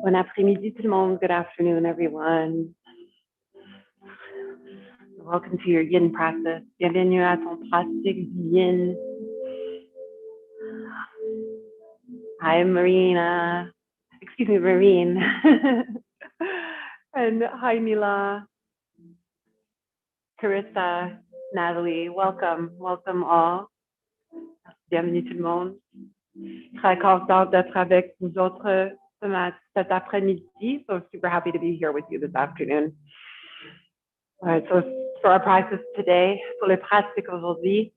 Bon après-midi tout le monde. Good afternoon, everyone. Welcome to your yin practice. Bienvenue à ton pratique du yin. Hi, Marina. Excuse me, Marine. And hi, Mila, Carissa, Natalie. Welcome. Welcome all. Bienvenue tout le monde. Très contente d'être avec vous autres cet après-midi. So super happy to be here with you this afternoon. All right, so for our practice today, pour les pratiques aujourd'hui,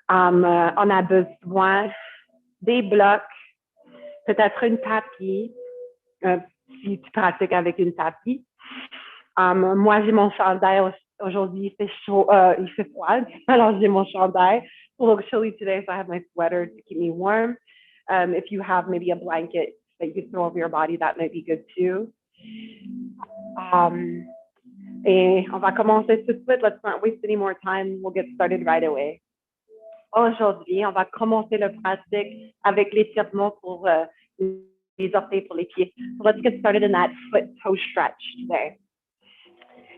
on a besoin des blocs, peut-être une tapis, si tu pratiques avec une tapis. Moi, j'ai mon chandail aujourd'hui, il fait chaud, il fait froid, alors j'ai mon chandail. It's a little chilly today, so I have my sweater to keep me warm. If you have maybe a blanket that you can throw over your body, that might be good too. Et on va commencer tout de suite. Let's not waste any more time. We'll get started right away. Aujourd'hui, on va commencer le pratique avec l'étirement pour les orteils pour les pieds. So let's get started in that foot-toe stretch today.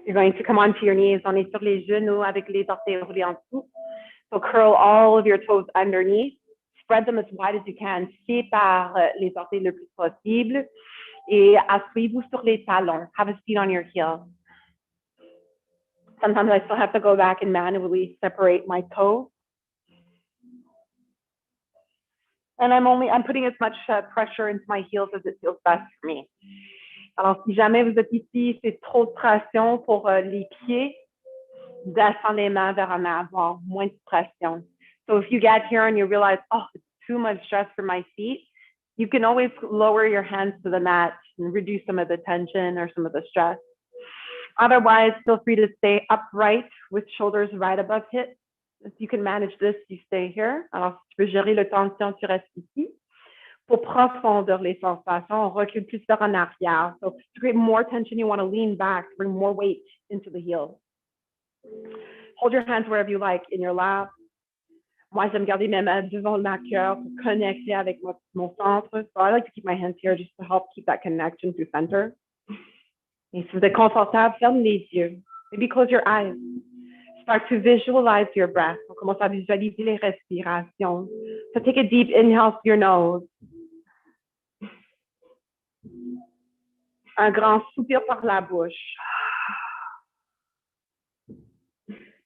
You're going to come onto your knees. On est sur les genoux avec les orteils roulés en dessous. So curl all of your toes underneath. Spread them as wide as you can. Sépare les orteils le plus possible. Et asseyez-vous sur les talons. Have a seat on your heel. Sometimes I still have to go back and manually separate my toes. And I'm putting as much pressure into my heels as it feels best for me. Alors, si jamais vous êtes ici, c'est trop de pression pour les pieds, descendez les mains vers en avant, moins de pression. So if you get here and you realize, oh, it's too much stress for my feet, you can always lower your hands to the mat and reduce some of the tension or some of the stress. Otherwise, feel free to stay upright with shoulders right above hips. If you can manage this, you stay here. Alors, si tu peux gérer le tension, tu restes ici. Pour profondeur les sensations, on recule plus vers en arrière. So to create more tension, you want to lean back, bring more weight into the heels. Hold your hands wherever you like, in your lap. Moi, j'aime garder mes mains devant ma cœur pour connecter avec mon centre. So I like to keep my hands here just to help keep that connection to center. Et si vous êtes confortable, ferme les yeux. Maybe close your eyes. Start to visualize your breath. On commence à visualiser les respirations. So take a deep inhale through your nose. Un grand soupir par la bouche.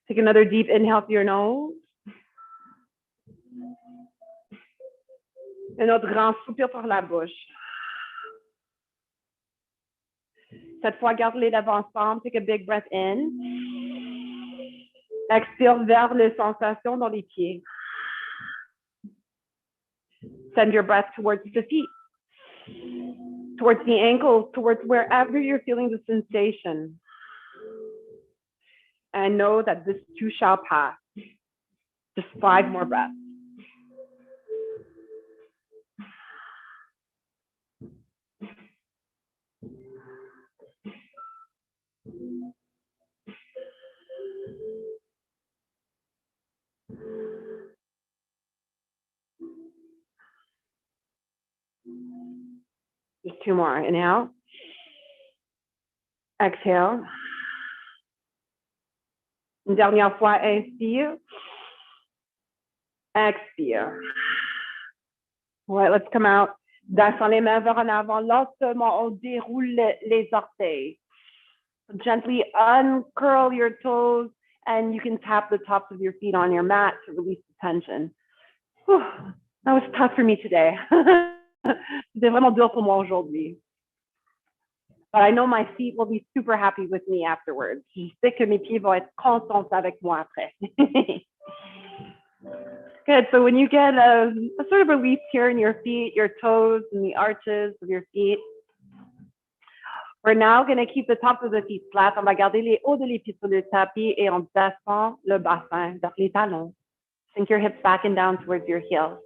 Take another deep inhale through your nose. Un autre grand soupir par la bouche. Cette fois, garde les lèvres ensemble. Take a big breath in. Expire vers les sensations dans les pieds. Send your breath towards the feet, towards the ankles, towards wherever you're feeling the sensation. And know that this too shall pass. Just 5 more breaths. Just 2 more. Inhale. Exhale. Une dernière fois, inspire. Expire. All right, let's come out. Descends les mains vers en avant. Lentement, on déroule les orteils. Gently uncurl your toes, and you can tap the tops of your feet on your mat to release the tension. Whew, that was tough for me today. C'était vraiment dur pour moi aujourd'hui. But I know my feet will be super happy with me afterwards. Je sais que mes pieds vont être contents avec moi après. Good. So when you get a sort of release here in your feet, your toes, and the arches of your feet, we're now going to keep the tops of the feet flat. On va garder les hauts de les pieds sur le tapis et on descend le bassin vers les talons. Sink your hips back and down towards your heels.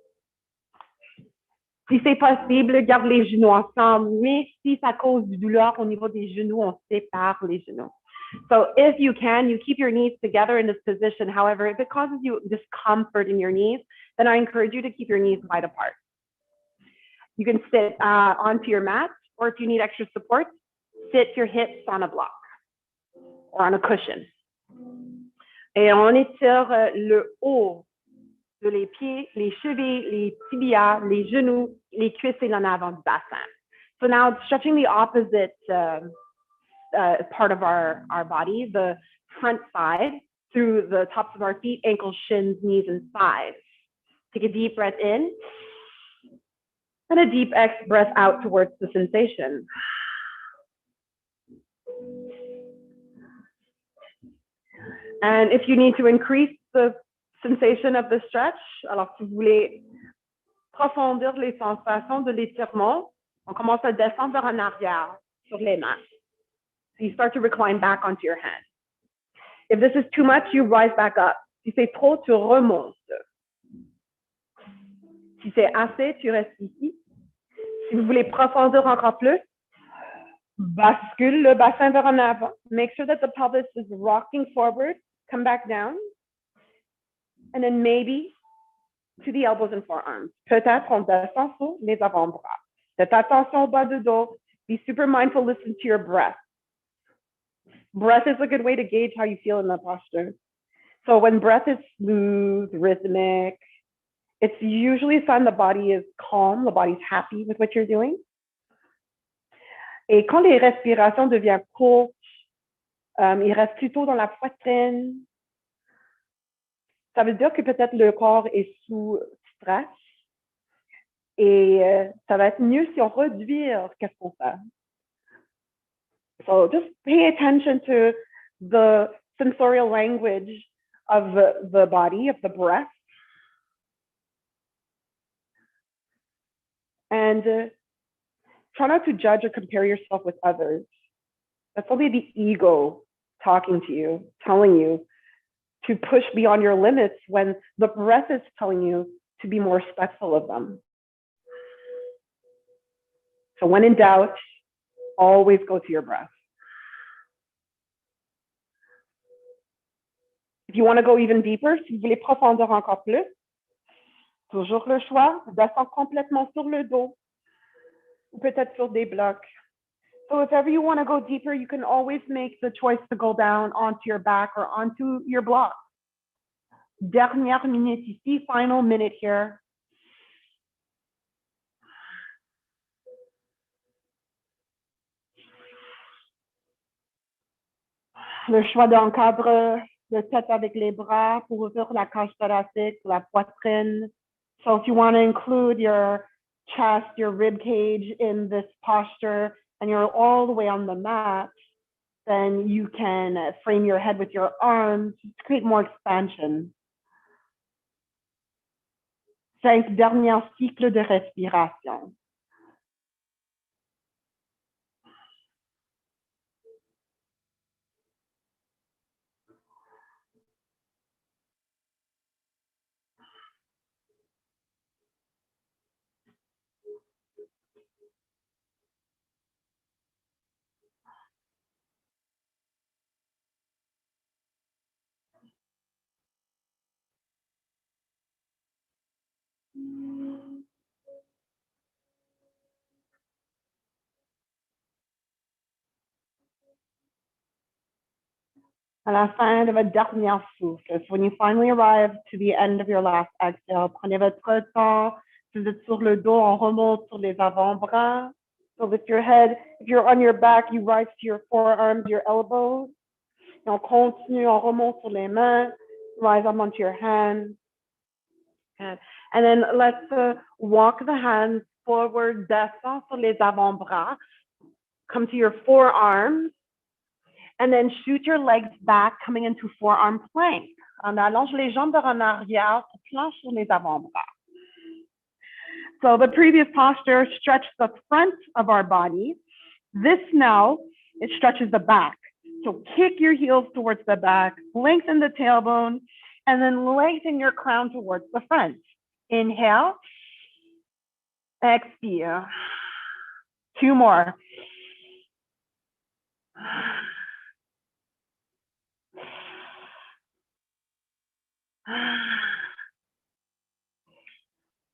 Si c'est possible, garde les genoux ensemble, mais si ça cause du douleur au niveau des genoux, on sépare les genoux. So if you can, you keep your knees together in this position. However, if it causes you discomfort in your knees, then I encourage you to keep your knees wide apart. You can sit onto your mat, or if you need extra support, sit your hips on a block or on a cushion. Et on étire le haut de les pieds, les chevilles, les tibias, les genoux, les cuisses et l'en avant du bassin. So now stretching the opposite part of our body, the front side, through the tops of our feet, ankles, shins, knees, and thighs. Take a deep breath in and a deep breath out towards the sensation. And if you need to increase the sensation of the stretch, alors si vous voulez profondir les sensations de l'étirement, on commence à descendre vers en arrière sur les mains. So you start to recline back onto your hands. If this is too much, you rise back up. Si c'est trop, tu remontes. Si c'est assez, tu restes ici. Si vous voulez profondir encore plus, bascule le bassin vers en avant. Make sure that the pelvis is rocking forward. Come back down. And then maybe to the elbows and forearms. Peut-être on descend sur les avant-bras. Faites attention au bas du dos. Be super mindful, listen to your breath. Breath is a good way to gauge how you feel in the posture. So when breath is smooth, rhythmic, it's usually a sign the body is calm, the body's happy with what you're doing. Et quand les respirations deviennent courtes, il reste plutôt dans la poitrine. Ça veut dire que peut-être le corps est sous stress. Et ça va être mieux si on réduit qu'est-ce qu'on fait. So just pay attention to the sensorial language of the body, of the breath. And try not to judge or compare yourself with others. That's only the ego talking to you, telling you to push beyond your limits when the breath is telling you to be more respectful of them. So when in doubt, always go to your breath. If you want to go even deeper, si vous voulez profondir encore plus, toujours le choix, descendre complètement sur le dos, ou peut-être sur des blocs. So if ever you want to go deeper, you can always make the choice to go down onto your back or onto your block. Dernière minute ici, final minute here. Le choix d'encadre le tête avec les bras pour ouvrir la cage thoracique, la poitrine. So if you want to include your chest, your rib cage in this posture, and you're all the way on the mat, then you can frame your head with your arms to create more expansion. 5 derniers cycles de respiration. À la fin de votre dernière souffle, so when you finally arrive to the end of your last exhale, prenez votre temps. Si vous êtes sur le dos, on remonte sur les avant-bras. So lift your head. If you're on your back, you rise to your forearms, your elbows. Et on continue, on remonte sur les mains. Rise up onto your hands. And then let's walk the hands forward, descend sur les avant-bras. Come to your forearms. And then shoot your legs back, coming into forearm plank. On allonge les jambes vers en arrière, planche sur les avant-bras. So the previous posture stretched the front of our body. This now, it stretches the back. So kick your heels towards the back, lengthen the tailbone, and then lengthen your crown towards the front. Inhale, expire. 2 more.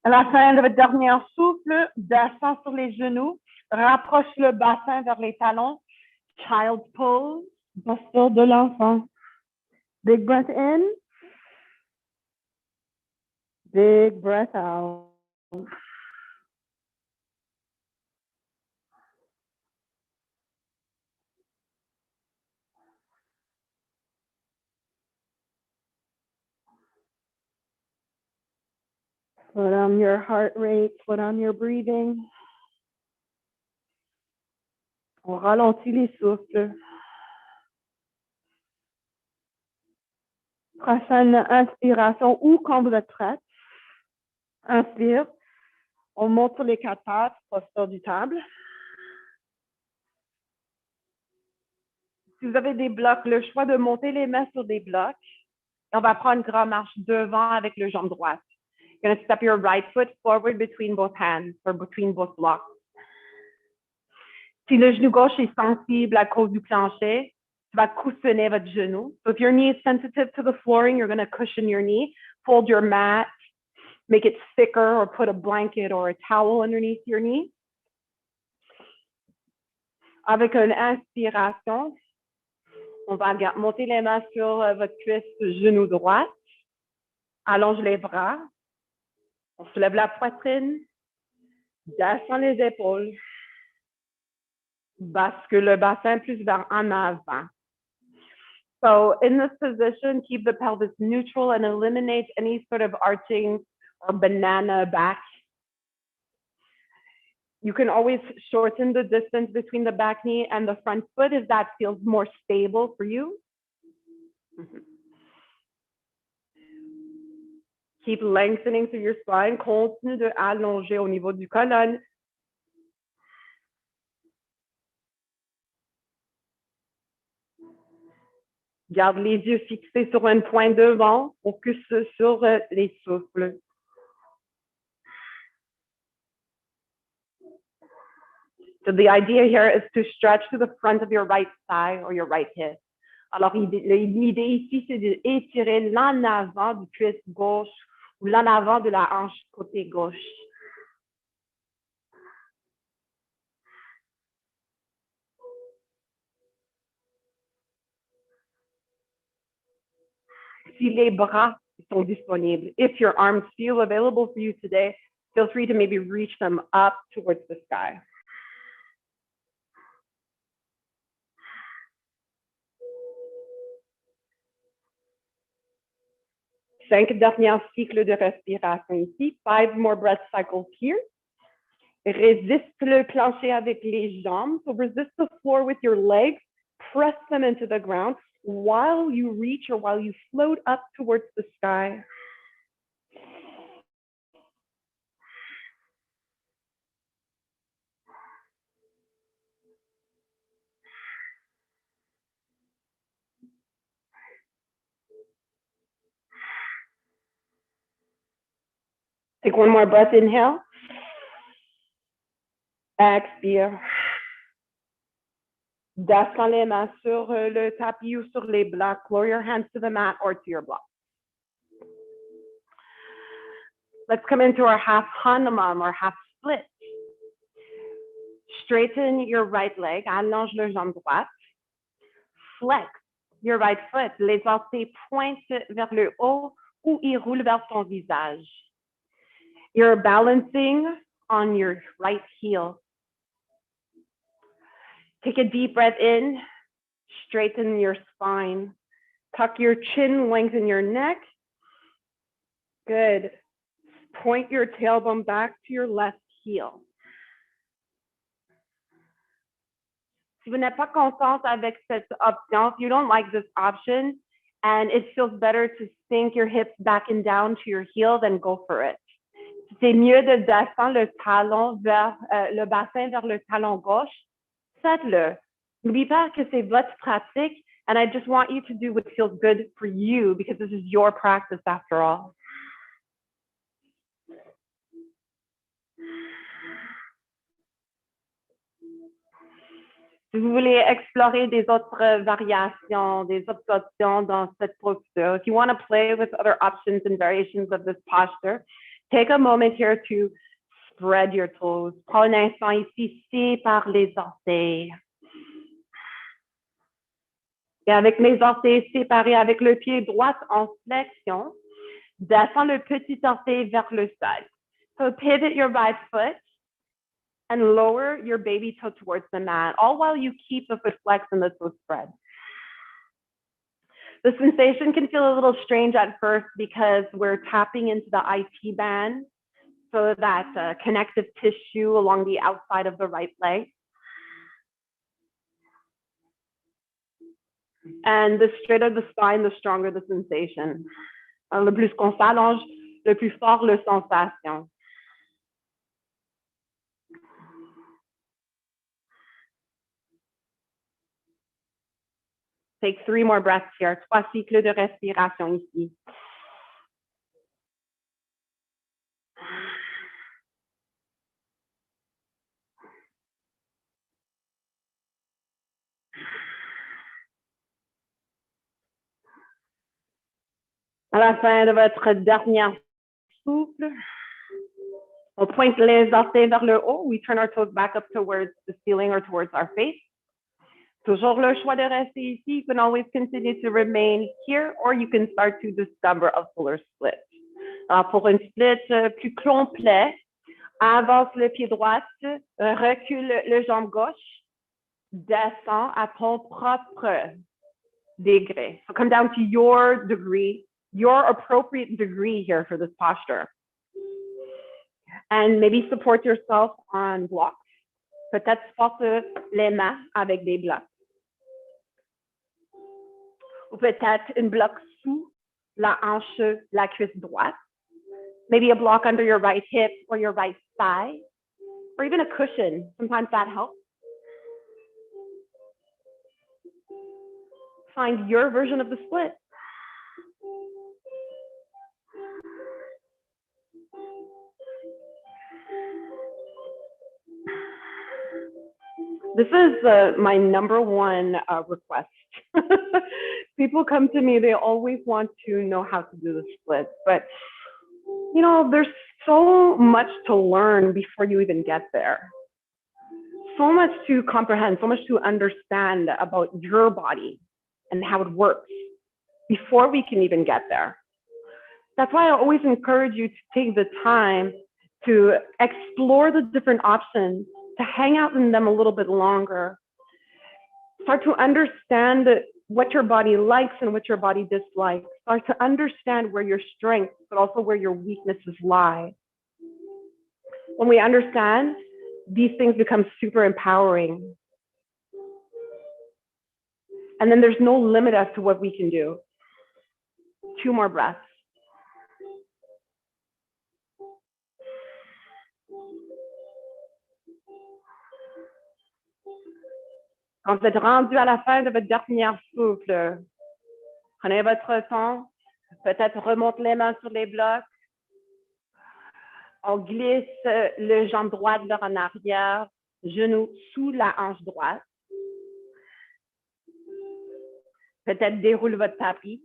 À la fin de votre dernier souffle, descends sur les genoux, rapproche le bassin vers les talons. Child's pose, posture de l'enfant. Big breath in. Big breath out. Put on your heart rate, put on your breathing. On ralentit les souffles. Prochaine inspiration ou quand vous êtes prête. Inspire. On monte sur les quatre pattes, posture du table. Si vous avez des blocs, le choix de monter les mains sur des blocs. On va prendre une grande marche devant avec le jambe droite. You're going to step your right foot forward between both hands or between both blocks. Si le genou gauche est sensible à cause du plancher, tu vas coussonner votre genou. So if your knee is sensitive to the flooring, you're going to cushion your knee, fold your mat, make it thicker or put a blanket or a towel underneath your knee. Avec une inspiration, on va monter les mains sur votre cuisse, genou droit. Allonge les bras. On soulève la poitrine. Descend les épaules. Bascule le bassin plus vers en avant. So in this position, keep the pelvis neutral and eliminate any sort of arching or banana back. You can always shorten the distance between the back knee and the front foot if that feels more stable for you. Keep lengthening through your spine. Continue de allonger au niveau du colonne. Garde les yeux fixés sur un point devant. Focus sur les souffles. So the idea here is to stretch to the front of your right thigh or your right hip. Alors, l'idée ici, c'est d'étirer l'en avant du cuisse gauche ou l'en avant de la hanche côté gauche. Si les bras sont disponibles, if your arms feel available for you today, feel free to maybe reach them up towards the sky. Cinq derniers cycles de respiration ici. 5 more breath cycles here. Résiste le plancher avec les jambes. So resist the floor with your legs. Press them into the ground while you reach or while you float up towards the sky. Take one more breath, inhale. Expire. Descends les mains sur le tapis ou sur les blocs. Lower your hands to the mat or to your block. Let's come into our half Hanuman or half split. Straighten your right leg. Allonge le jambe droite. Flex your right foot. Les orteils pointent vers le haut ou ils roulent vers ton visage. You're balancing on your right heel. Take a deep breath in, straighten your spine. Tuck your chin, lengthen your neck. Good. Point your tailbone back to your left heel. Si vous n'êtes pas contente avec cette option, if you don't like this option and it feels better to sink your hips back and down to your heel, then go for it. C'est mieux de descendre le talon vers le bassin vers le talon gauche. Faites-le. N'oubliez pas que c'est votre pratique, and I just want you to do what feels good for you because this is your practice after all. Si vous voulez explorer des autres variations, des autres options dans cette posture, if you want to play with other options and variations of this posture, take a moment here to spread your toes. Prends un instant ici, sépare les orteils. Et avec mes orteils séparés, avec le pied droit en flexion, descends le petit orteil vers le sol. So pivot your right foot and lower your baby toe towards the mat, all while you keep the foot flex and the toe spread. The sensation can feel a little strange at first because we're tapping into the IT band, so that connective tissue along the outside of the right leg. And the straighter the spine, the stronger the sensation. Le plus qu'on s'allonge, le plus fort la sensation. Take 3 more breaths here. 3 cycles de respiration ici. À la fin de votre dernière souffle, on pointe les orteils vers le haut. We turn our toes back up towards the ceiling or towards our face. Toujours le choix de rester ici. You can always continue to remain here, or you can start to discover a fuller split. Alors, pour une split plus complet, avance le pied droit, recule le jambe gauche, descends à ton propre degré. So come down to your degree, your appropriate degree here for this posture. And maybe support yourself on blocks. Peut-être porte les mains avec des blocs. Ou peut-être une bloc sous la hanche, la cuisse droite. Maybe a block under your right hip or your right thigh, or even a cushion. Sometimes that helps. Find your version of the split. This is my number one request. People come to me, they always want to know how to do the split, but you know, there's so much to learn before you even get there. So much to comprehend, so much to understand about your body and how it works before we can even get there. That's why I always encourage you to take the time to explore the different options, to hang out in them a little bit longer, start to understand what your body likes and what your body dislikes, start to understand where your strengths, but also where your weaknesses lie. When we understand, these things become super empowering. And then there's no limit as to what we can do. 2 more breaths. Quand vous êtes rendu à la fin de votre dernière souffle, prenez votre temps, peut-être remonte les mains sur les blocs. On glisse le jambe droite vers en arrière, genou sous la hanche droite. Peut-être déroule votre tapis.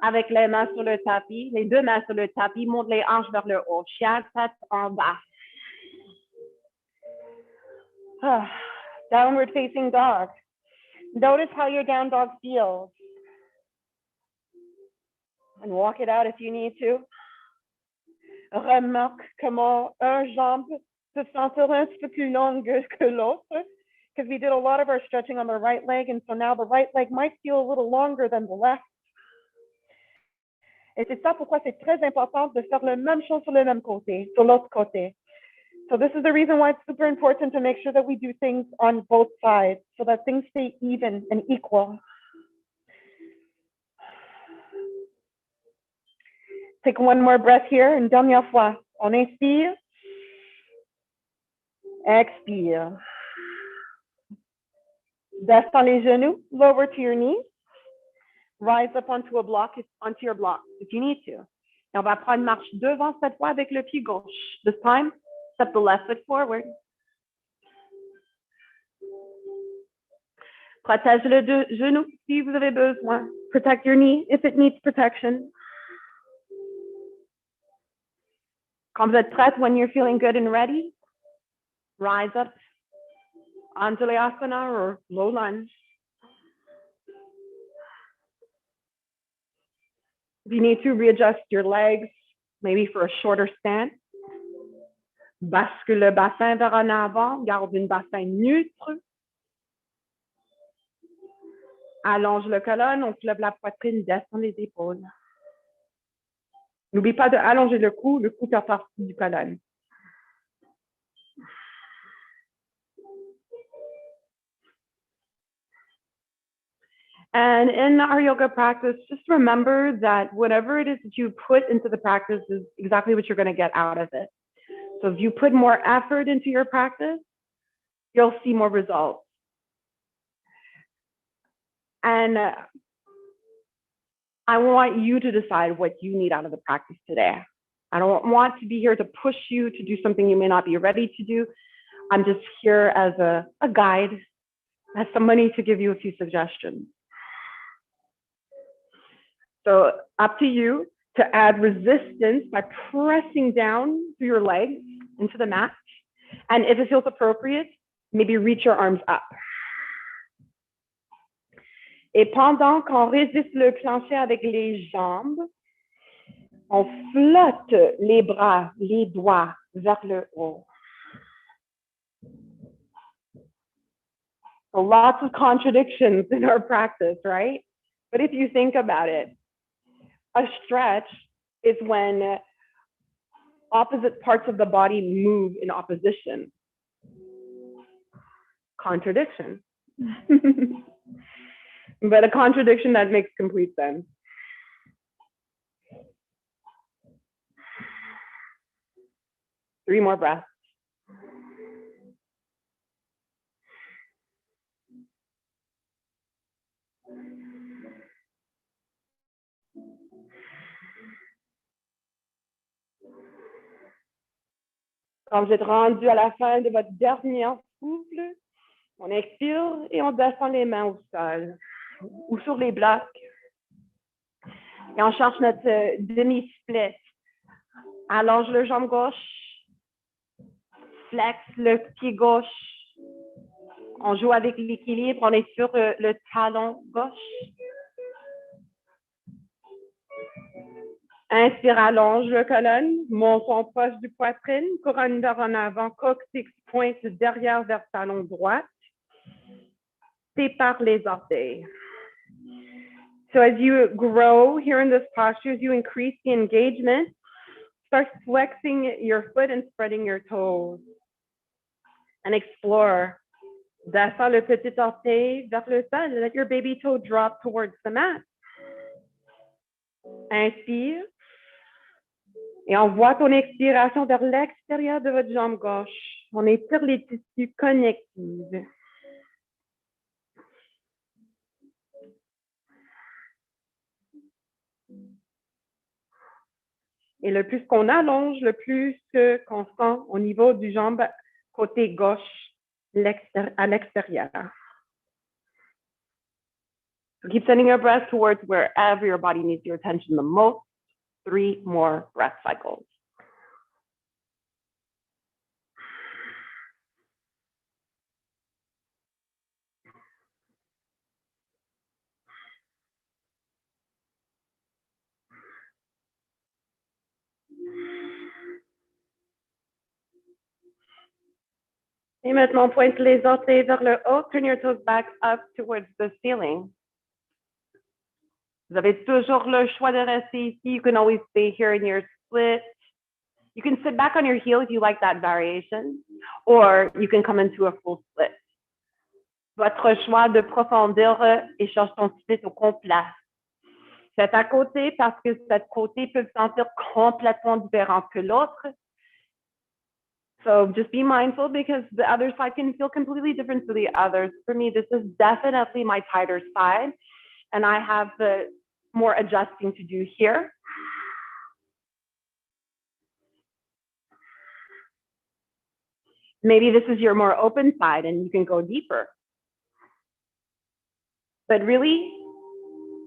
Avec les mains sur le tapis, les 2 mains sur le tapis, monte les hanches vers le haut. Chien, tête en bas. Downward facing dog. Notice how your down dog feels. And walk it out if you need to. Remarque comment un jambe se sentir un petit peu plus longue que l'autre, because we did a lot of our stretching on the right leg, and so now the right leg might feel a little longer than the left. Et c'est ça pourquoi c'est très important de faire la même chose sur le même côté, sur l'autre côté. So this is the reason why it's super important to make sure that we do things on both sides so that things stay even and equal. Take 1 more breath here, une dernière fois. On inspire. Expire. Descends les genoux, lower to your knees. Rise up onto a block, onto your block if you need to. Et on va prendre une marche devant cette fois avec le pied gauche. This time, step the left foot forward. Protège le genou si vous avez besoin. Protect your knee if it needs protection. Quand vous êtes prête, when you're feeling good and ready, rise up, Anjalayasana or low lunge. If you need to readjust your legs, maybe for a shorter stance, bascule le bassin vers en avant, garde une bassin neutre. Allonge le colonne, on soulève la poitrine, descend les épaules. N'oublie pas de allonger le cou fait partie du colonne. And in our yoga practice, just remember that whatever it is that you put into the practice is exactly what you're going to get out of it. So if you put more effort into your practice, you'll see more results. And I want you to decide what you need out of the practice today. I don't want to be here to push you to do something you may not be ready to do. I'm just here as a guide, as somebody to give you a few suggestions. So up to you to add resistance by pressing down through your legs into the mat. And if it feels appropriate, maybe reach your arms up. Et pendant qu'on résiste le plancher avec les jambes, on flotte les bras, les doigts vers le haut. So lots of contradictions in our practice, right? But if you think about it, a stretch is when opposite parts of the body move in opposition. Contradiction. But a contradiction that makes complete sense. Three more breaths. Quand vous êtes rendu à la fin de votre dernier souffle, on expire et on descend les mains au sol ou sur les blocs. Et on cherche notre demi-split. Allonge le jambe gauche, flex le pied gauche. On joue avec l'équilibre, on est sur le talon gauche. Inspire, allonge le colonne, menton proche du poitrine, couronne vers en avant, coccyx pointe derrière vers talon droit. Sépare les orteils. So as you grow here in this posture, as you increase the engagement, start flexing your foot and spreading your toes. And explore. Descends le petit orteil vers le sol. Let your baby toe drop towards the mat. Inspire. Et envoie ton expiration vers l'extérieur de votre jambe gauche. On étire les tissus connectifs. Et le plus qu'on allonge, le plus qu'on sent au niveau du jambe côté gauche à l'extérieur. So keep sending your breath towards wherever your body needs your attention the most. 3 more breath cycles. Et maintenant, pointe les orteils vers le haut. Turn your toes back up towards the ceiling. Vous avez toujours le choix de rester ici. You can always stay here in your split. You can sit back on your heel if you like that variation, or you can come into a full split. Votre choix de profondeur et cherche ton split au complet. C'est à côté parce que cet côté peut se sentir complètement différent que l'autre. So just be mindful because the other side can feel completely different to the others. For me, this is definitely my tighter side, and I have the more adjusting to do here. Maybe this is your more open side and you can go deeper. But really,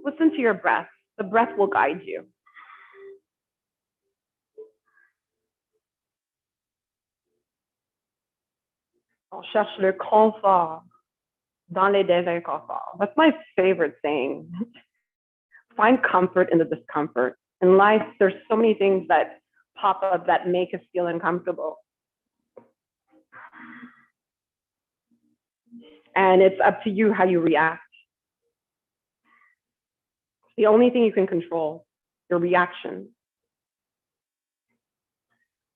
listen to your breath. The breath will guide you. On cherche le confort dans les désinconforts. That's my favorite saying. Find comfort in the discomfort. In life, there's so many things that pop up that make us feel uncomfortable. And it's up to you how you react. The only thing you can control, your reaction.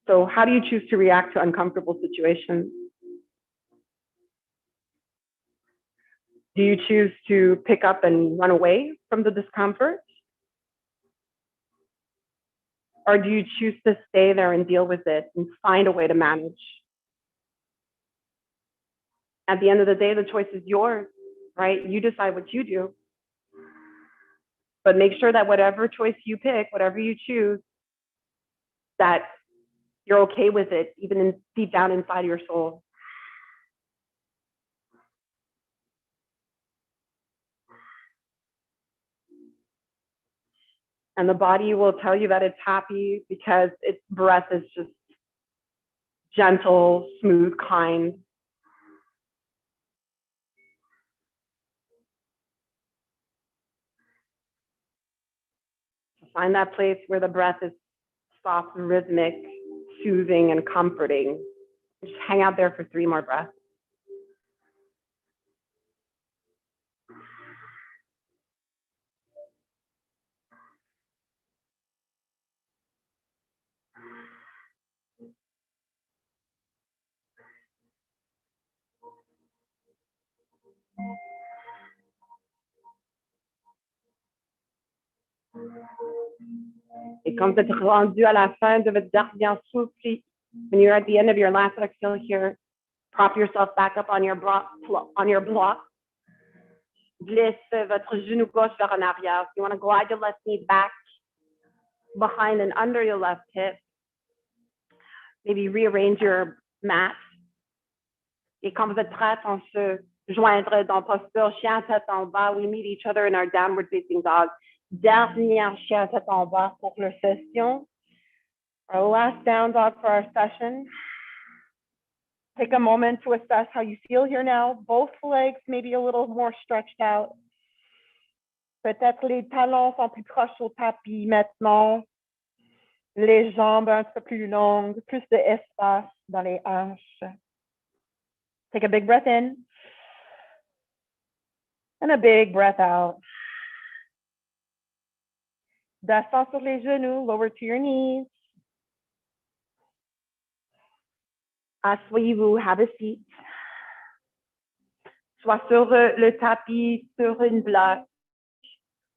So how do you choose to react to uncomfortable situations? Do you choose to pick up and run away from the discomfort? Or do you choose to stay there and deal with it and find a way to manage? At the end of the day, the choice is yours, right? You decide what you do. But make sure that whatever choice you pick, whatever you choose, that you're okay with it, even deep down inside your soul. And the body will tell you that it's happy because its breath is just gentle, smooth, kind. Find that place where the breath is soft, rhythmic, soothing, and comforting. Just hang out there for 3 more breaths. Et quand vous êtes rendu à la fin de votre dernier souffle, when you're at the end of your last exhale here, prop yourself back up on your block. Glisse votre genou gauche vers en arrière. You want to glide your left knee back behind and under your left hip. Maybe rearrange your mat. Et quand vous êtes prête, on se joindre dans posture chien tête en bas. We meet each other in our downward facing dog. Dernière chien tête en bas pour la session. Our last down dog for our session. Take a moment to assess how you feel here now. Both legs maybe a little more stretched out. Peut-être les talons sont plus proches au tapis maintenant. Les jambes un peu plus longues, plus d'espace dans les hanches. Take a big breath in. And a big breath out. Descends sur les genoux, lower to your knees. Asseyez-vous, have a seat. Soit sur le tapis, sur une bloc.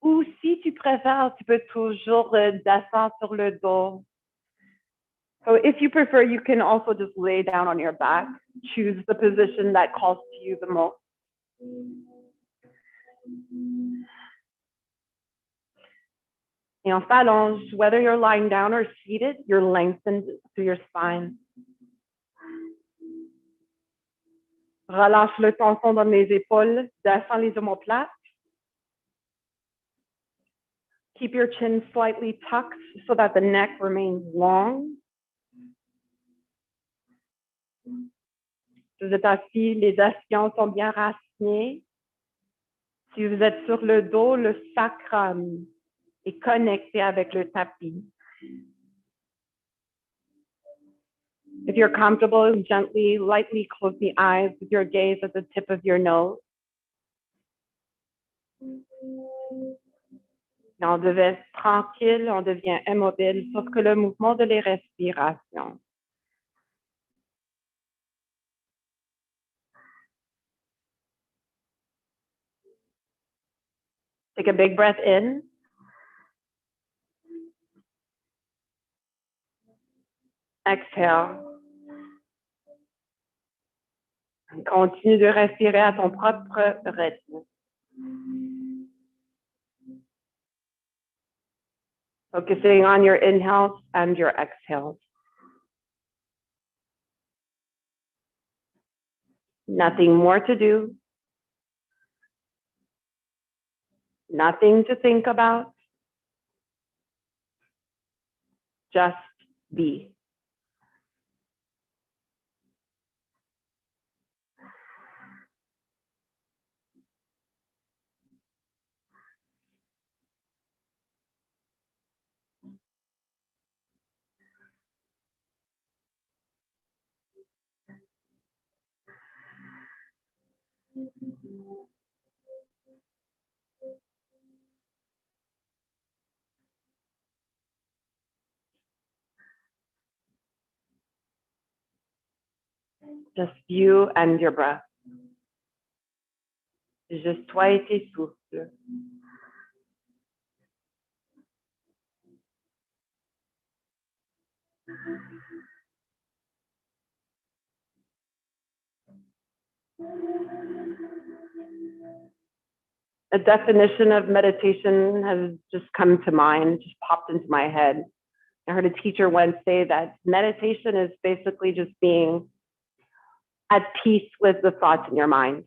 Ou si tu préfères, tu peux toujours descendre sur le dos. So if you prefer, you can also just lay down on your back. Choose the position that calls to you the most. Et on s'allonge. Whether you're lying down or seated, you're lengthened through your spine. Relâche le tension dans les épaules. Descends les omoplates. Keep your chin slightly tucked so that the neck remains long. Si vous êtes assis, les ischions sont bien racinés. Si vous êtes sur le dos, le sacrum est connecté avec le tapis. If you're comfortable, gently, lightly close the eyes with your gaze at the tip of your nose. Et on devient tranquille, on devient immobile, sauf que le mouvement de les respirations. Take a big breath in. Exhale. Continue de respirer à ton propre rythme. Focusing on your inhales and your exhales. Nothing more to do. Nothing to think about. Just be. Just you and your breath. Juste toi et tes souffles. A definition of meditation has just come to mind, just popped into my head. I heard a teacher once say that meditation is basically just being at peace with the thoughts in your mind.